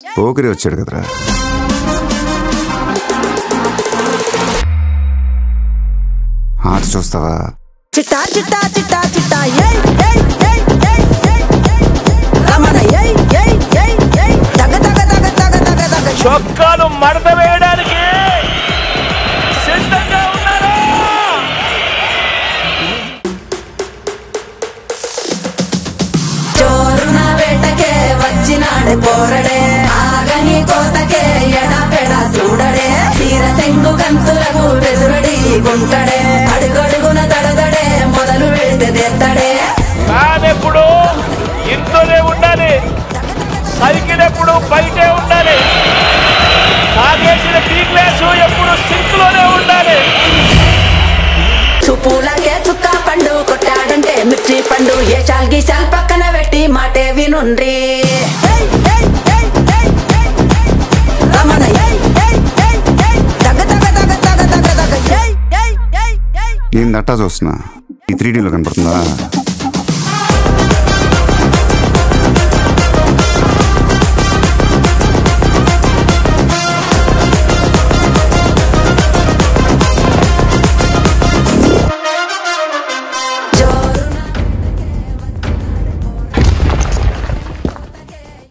పోకిరి వచ్చాడు కదరా. ఆట చూస్తావా? చిట్టా చిట్టా చిట్టా చిట్టా ఏయ్ ఏయ్ ఏయ్ ఏయ్ ఏయ్ రమణ ఏయ్ ఏయ్ ఏయ్ ఏయ్ తగ తగ తగ తగ తగ తగ చొక్కాలు మడత వేయడానికి సిద్ధంగా ఉన్నారా? చోరున వేటకే వచ్చినాడు పోరడే ఆగని కోతకే ఎడపెడ చూడడే తీర సెంగు కంతులకు బెదురడి గుంటడే అడుగడుగున తడదడే మొదలు పెడితే తెత్తడే. కానెప్పుడు ఇంట్లోనే ఉండాలి, సైకిల్ ఎప్పుడు బయటే ఉండాలి, తాగేసిన టీ గ్లాసు ఎప్పుడు సింక్ లోనే ఉండాలి. చూపులకే చుక్క పండు కొట్టాడంటే మిర్చి పండు ఏ చాల్ గీసాల్ పక్కన పెట్టి మాటే వినుండ్రి. రమణ ఏందట్టా చూస్తున్నా? ఈ 3Dలో కనపడుతుందా?